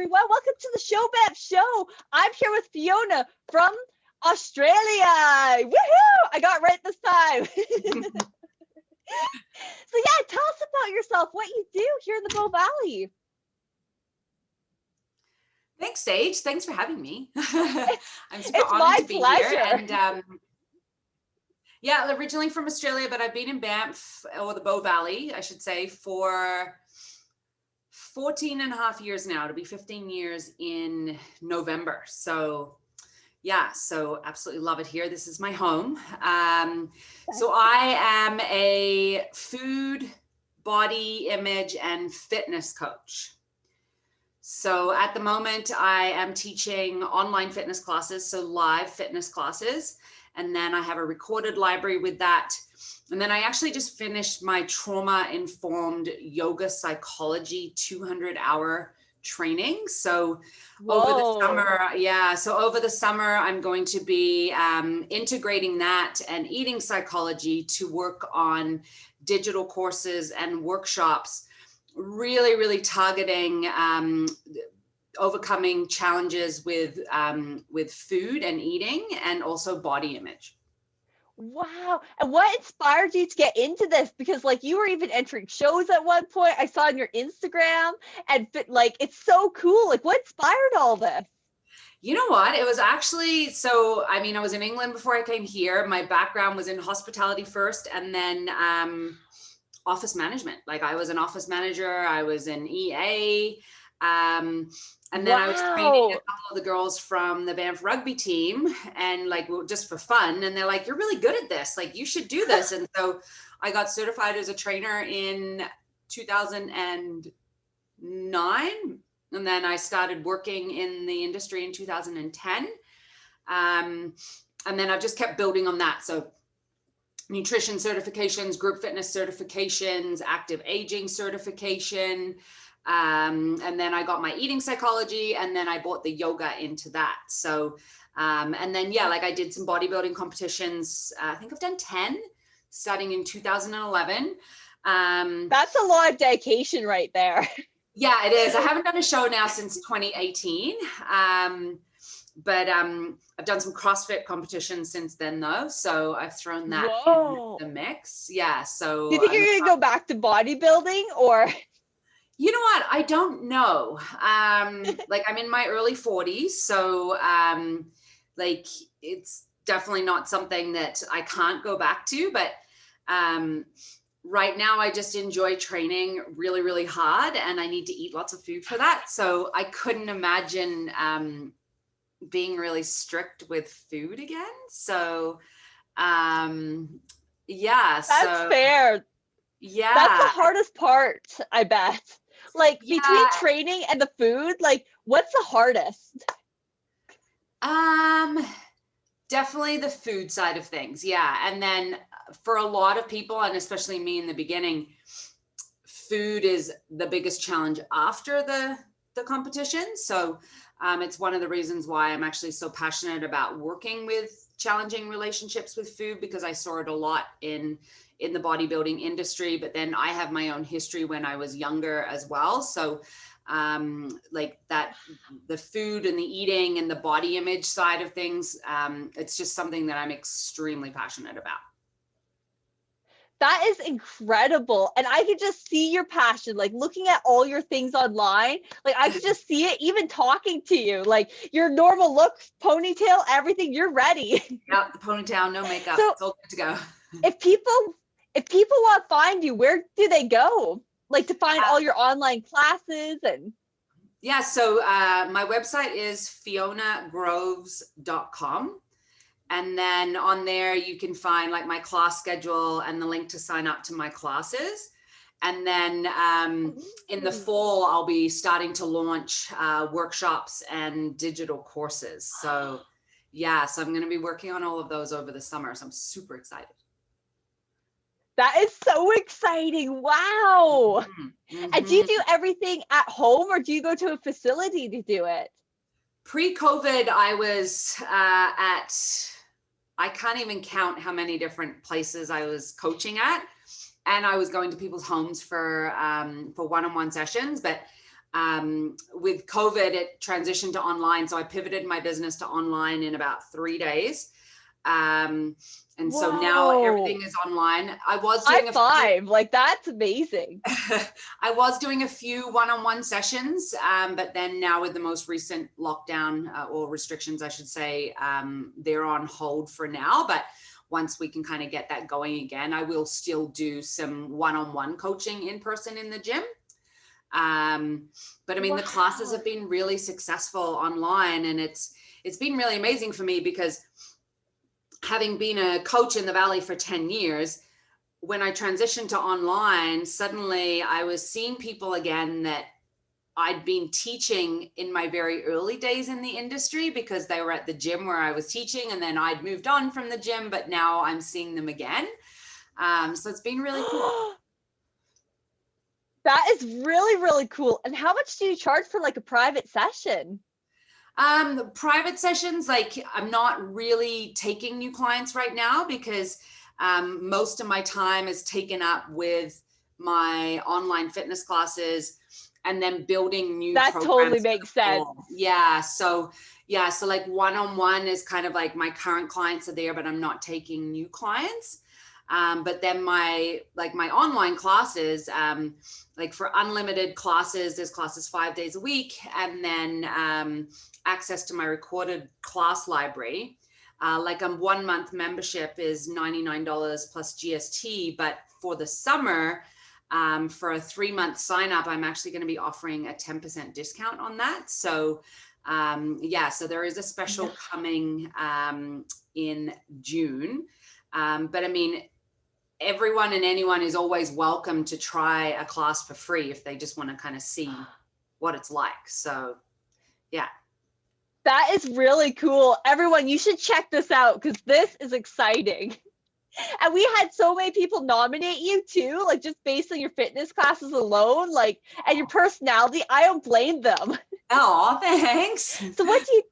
everyone. Welcome to the Show Banff Show. I'm here with Fiona from Australia. Woohoo! I got it right this time. So yeah, tell us about yourself, what you do here in the Bow Valley. Thanks, Sage. Thanks for having me. I'm super It's honored my to be pleasure. here. And yeah, originally from Australia, but I've been in Banff, or the Bow Valley, I should say, for 14 and a half years now. It'll be 15 years in November. So yeah, so absolutely love it here. This is my home. So I am a food, body image, and fitness coach. So at the moment, I am teaching online fitness classes, so live fitness classes. And then I have a recorded library with that. And then I actually just finished my trauma-informed yoga psychology 200-hour training. So over the summer, over the summer, I'm going to be integrating that and eating psychology to work on digital courses and workshops, really targeting overcoming challenges with food and eating, and also body image. Wow. And what inspired you to get into this? Because like you were even entering shows at one point. I saw on your Instagram, and like it's so cool. Like what inspired all this? You know what? It was actually, so, I mean, I was in England before I came here. My background was in hospitality first, and then office management. Like I was an office manager, I was an EA. And then I was training a couple of the girls from the Banff rugby team, and like just for fun. And they're like, "You're really good at this. Like you should do this." And so I got certified as a trainer in 2009. And then I started working in the industry in 2010. And then I've just kept building on that. So nutrition certifications, group fitness certifications, active aging certification. And then I got my eating psychology, and then I brought the yoga into that. So, and then, yeah, like I did some bodybuilding competitions. I think I've done 10 starting in 2011. That's a lot of dedication right there. Yeah, it is. I haven't done a show now since 2018. But I've done some CrossFit competitions since then, though. So I've thrown that in the mix. Yeah. So do you think you're going to go back to bodybuilding, or? You know what? I don't know. Like I'm in my early 40s. So like it's definitely not something that I can't go back to. But right now I just enjoy training really hard, and I need to eat lots of food for that. So I couldn't imagine being really strict with food again. So yeah. That's fair. Yeah. That's the hardest part, I bet. Like between training and the food, like what's the hardest? Definitely the food side of things. Yeah. And then for a lot of people, and especially me in the beginning, food is the biggest challenge after the competition. So it's one of the reasons why I'm actually so passionate about working with challenging relationships with food, because I saw it a lot in the bodybuilding industry, but then I have my own history when I was younger as well. So like that, the food and the eating and the body image side of things, it's just something that I'm extremely passionate about. That is incredible. And I could just see your passion, like looking at all your things online. Like I could just see it even talking to you, like your normal look, ponytail, everything, you're ready. Yeah, the ponytail, no makeup, so it's all good to go. If people want to find you, where do they go? Like to find all your online classes and. Yeah, so my website is fionagroves.com. And then on there, you can find like my class schedule and the link to sign up to my classes. And then in the fall, I'll be starting to launch workshops and digital courses. So yeah, so I'm going to be working on all of those over the summer. So I'm super excited. That is so exciting. Wow. And do you do everything at home, or do you go to a facility to do it? Pre-COVID, I was I can't even count how many different places I was coaching at. And I was going to people's homes for one-on-one sessions. But With COVID, it transitioned to online. So I pivoted my business to online in about 3 days. And so now Whoa. everything is online. I was High doing a few, five. Like that's amazing. I was doing a few one-on-one sessions, but then now with the most recent lockdown or restrictions, I should say, they're on hold for now. But once we can kind of get that going again, I will still do some one-on-one coaching in person in the gym. But I mean, the classes have been really successful online, and it's been really amazing for me because having been a coach in the Valley for 10 years, when I transitioned to online, suddenly I was seeing people again that I'd been teaching in my very early days in the industry because they were at the gym where I was teaching, and then I'd moved on from the gym, but now I'm seeing them again. So it's been really cool. That is really, really cool. And how much do you charge for like a private session? Private sessions, like I'm not really taking new clients right now because most of my time is taken up with my online fitness classes and then building new That programs. totally makes sense. Yeah. So like one-on-one is kind of like my current clients are there, but I'm not taking new clients. But then my online classes, like for unlimited classes, there's classes 5 days a week, and then access to my recorded class library. Like a 1 month membership is $99 plus GST, but for the summer, for a 3 month sign up, I'm actually going to be offering a 10% discount on that. So so there is a special coming in June. But I mean, everyone and anyone is always welcome to try a class for free if they just want to kind of see what it's like. So yeah. That is really cool. Everyone, you should check this out because this is exciting. And we had so many people nominate you too, like just based on your fitness classes alone, like, and your personality. I don't blame them. Oh, thanks. So what do you,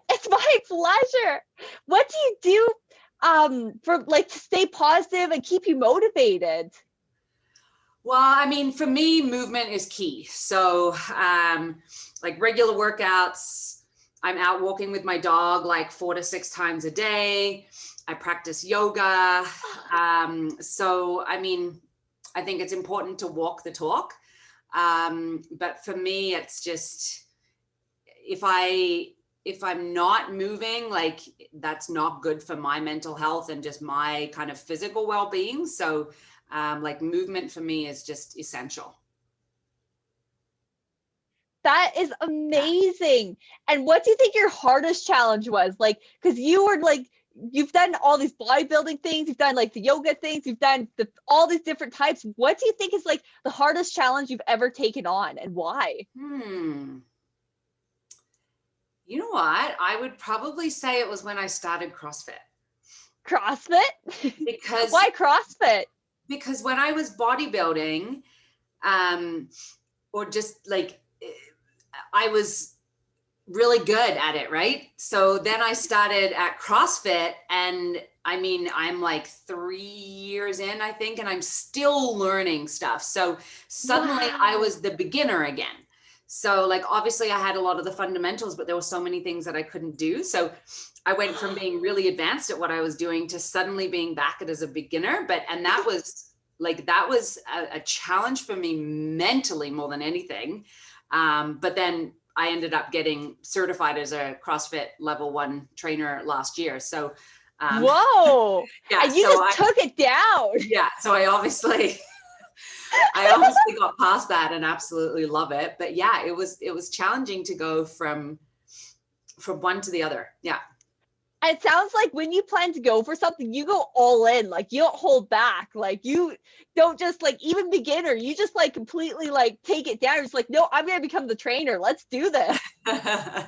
it's my pleasure. What do you do for like to stay positive and keep you motivated? Well, I mean, for me, movement is key. So like regular workouts, I'm out walking with my dog like 4 to 6 times a day. I practice yoga. So, I mean, I think it's important to walk the talk. But for me, it's just, if I'm not moving, like that's not good for my mental health and just my kind of physical well-being. So like movement for me is just essential. That is amazing. And what do you think your hardest challenge was? Like, because you were like, you've done all these bodybuilding things, you've done like the yoga things, you've done all these different types. What do you think is like the hardest challenge you've ever taken on, and why? You know what? I would probably say it was when I started CrossFit. CrossFit? Because why CrossFit? Because when I was bodybuilding, or just like I was really good at it, right? So then I started at CrossFit, and I mean, I'm like 3 years in, I think, and I'm still learning stuff. So suddenly I was the beginner again. So like, obviously I had a lot of the fundamentals, but there were so many things that I couldn't do. So I went from being really advanced at what I was doing to suddenly being back as a beginner. And that was a challenge for me mentally more than anything. But then I ended up getting certified as a CrossFit level 1 trainer last year. So, whoa. Yeah, and you just took it down. Yeah. So I obviously got past that and absolutely love it. But yeah, it was challenging to go from one to the other. Yeah. And it sounds like when you plan to go for something, you go all in, like you don't hold back. Like you don't just like even beginner, you just like completely like take it down. It's like, no, I'm going to become the trainer. Let's do this. I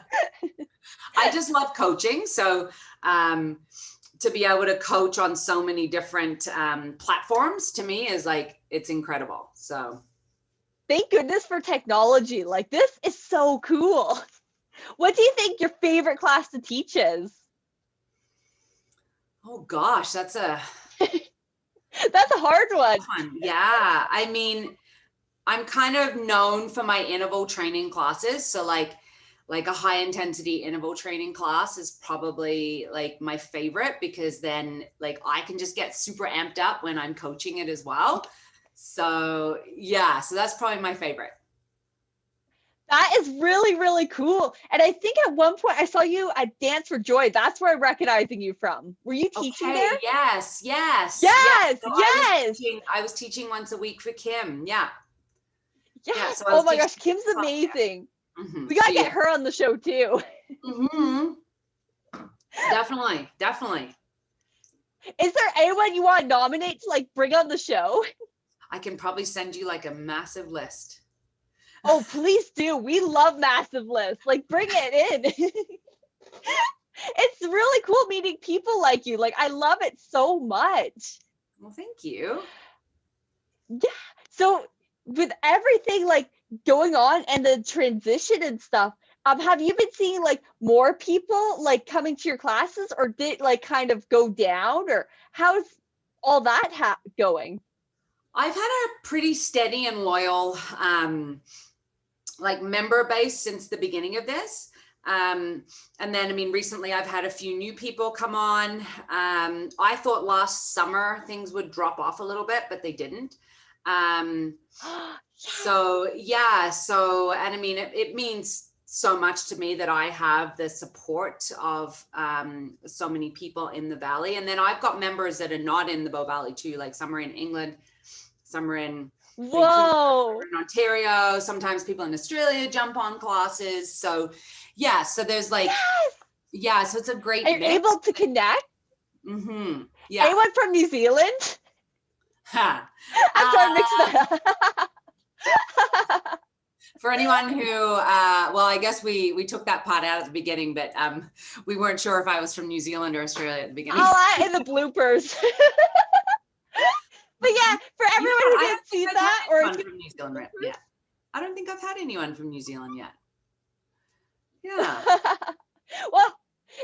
just love coaching. So, to be able to coach on so many different platforms to me is like, it's incredible. So thank goodness for technology. Like this is so cool. What do you think your favorite class to teach is? Oh gosh, that's a hard one. Yeah. I mean, I'm kind of known for my interval training classes. So like a high intensity interval training class is probably like my favorite, because then like I can just get super amped up when I'm coaching it as well. So yeah, so that's probably my favorite. That is really, really cool. And I think at one point I saw you at Dance for Joy. That's where I'm recognizing you from. Were you teaching Okay, there? yes. Yes, So yes, I was teaching once a week for Kim. Yeah. Yeah, yes. so I Oh was my teaching gosh, Kim's class amazing. there. We gotta She get is. her on the show too. Definitely, definitely. Is there anyone you want to nominate to like bring on the show? I can probably send you like a massive list. Oh, please do. We love massive lists. Like, bring it in. It's really cool meeting people like you. Like, I love it so much. Well, thank you. Yeah. So, with everything like going on and the transition and stuff, have you been seeing like more people like coming to your classes, or did like kind of go down, or how's all that going? I've had a pretty steady and loyal like member base since the beginning of this. And then, I mean, recently I've had a few new people come on. I thought last summer things would drop off a little bit, but they didn't. So yeah, so, and I mean, it means so much to me that I have the support of so many people in the Valley. And then I've got members that are not in the Bow Valley too, like some are in England, some are in Whoa. in Ontario. Sometimes people in Australia jump on classes. So yeah, so there's like, Yes. yeah, so it's a great Are you mix. able to connect? Yeah. Anyone from New Zealand? Ha. I'm sorry, mix that up. For anyone who, well, I guess we took that part out at the beginning, but we weren't sure if I was from New Zealand or Australia at the beginning. Oh, in the bloopers. But yeah, for everyone who didn't see that, or from New Zealand yet. I don't think I've had anyone from New Zealand yet. Yeah. Well,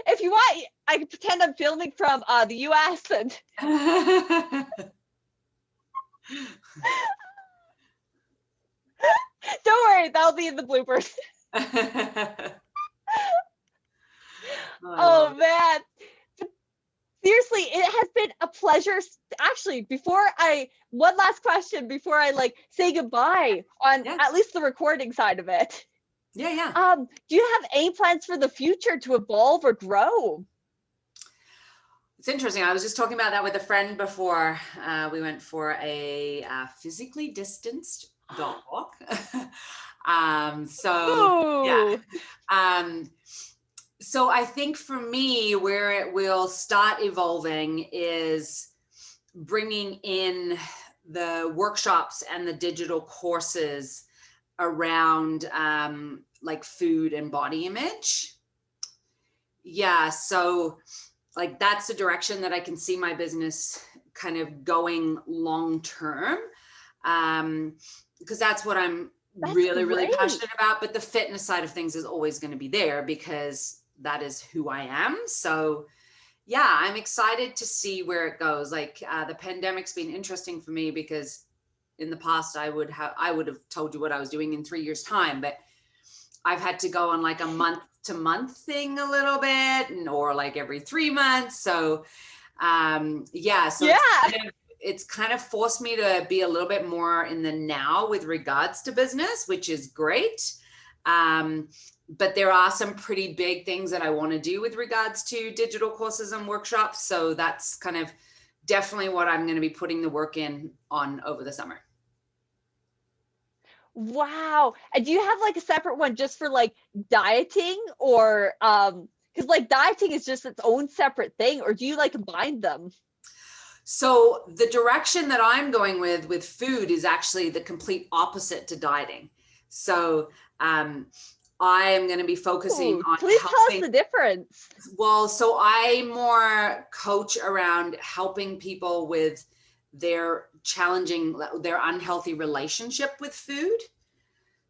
if you want, I can pretend I'm filming from the US and don't worry, that'll be in the bloopers. Oh man. Seriously, it has been a pleasure. Actually, one last question before I like say goodbye on at least the recording side of it. Yeah. Do you have any plans for the future to evolve or grow? It's interesting. I was just talking about that with a friend before we went for a physically distanced dog walk. So yeah. So I think for me, where it will start evolving is bringing in the workshops and the digital courses around like food and body image. Yeah, so like that's the direction that I can see my business kind of going long term, because that's what I'm really passionate about. But the fitness side of things is always going to be there because that is who I am. So yeah, I'm excited to see where it goes. Like the pandemic's been interesting for me because in the past I would have told you what I was doing in 3 years' time, but I've had to go on like a month-to-month thing a little bit, or like every 3 months. So it's kind of forced me to be a little bit more in the now with regards to business, which is great. But there are some pretty big things that I want to do with regards to digital courses and workshops. So that's kind of definitely what I'm going to be putting the work in on over the summer. Wow. And do you have like a separate one just for like dieting, or because like dieting is just its own separate thing, or do you like combine them? So the direction that I'm going with food is actually the complete opposite to dieting. So I am going to be focusing on please tell us the difference. Well, so I more coach around helping people with their unhealthy relationship with food.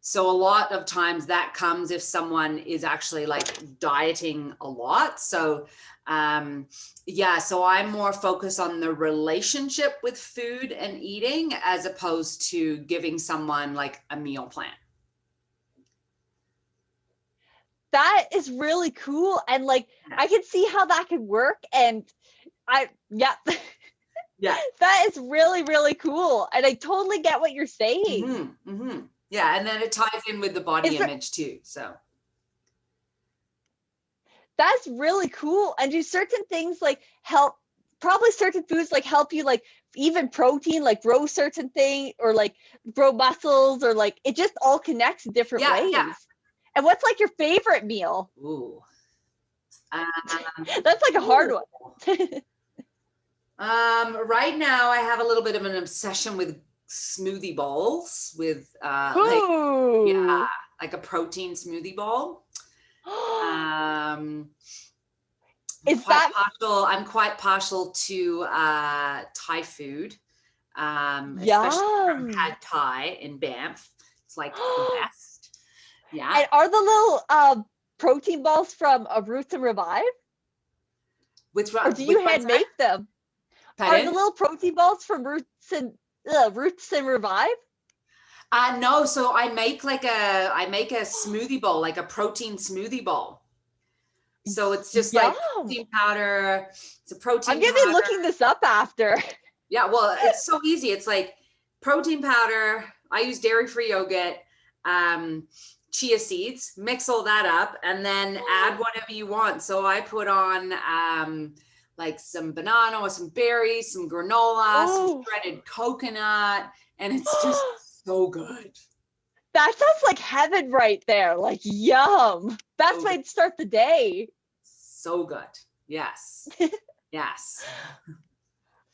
So a lot of times that comes if someone is actually like dieting a lot. So so I'm more focused on the relationship with food and eating as opposed to giving someone like a meal plan. That is really cool. And like, I can see how that could work. And yeah. That is really, really cool. And I totally get what you're saying. Yeah. And then it ties in with the body image too. So that's really cool. And do certain things like help, probably certain foods like help you like even protein, like grow certain thing or like grow muscles or like it just all connects in different ways. Yeah. And what's like your favorite meal? Ooh. That's like a hard one. Right now I have a little bit of an obsession with smoothie bowls with like a protein smoothie bowl. I'm quite partial to Thai food, especially from Pad Thai in Banff. It's like the best. Yeah. And are the little protein balls from Roots and Revive? Or do you hand make them? Pardon? Are the little protein balls from Roots and Revive? No, so I make a smoothie bowl, like a protein smoothie bowl. So it's just like protein powder. It's a protein powder. I'm gonna be looking this up after. Yeah, well, it's so easy. It's like protein powder. I use dairy-free yogurt, chia seeds, mix all that up, and then add whatever you want. So I put on like some banana or some berries, some granola, some shredded coconut, and it's just so good. That sounds like heaven right there. Like, yum. That's why I'd start the day. So good. Yes. Yes.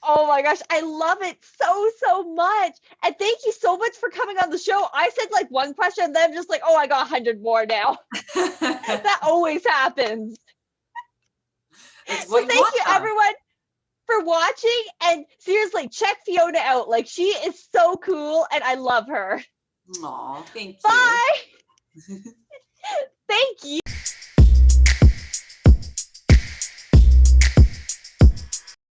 Oh my gosh, I love it so much. And thank you so much for coming on the show. I said like one question and then I'm just like, oh, I got 100 more now. That always happens. So thank you everyone for watching, and seriously, check Fiona out. Like, she is so cool and I love her. Aw, thank you. Bye. Thank you.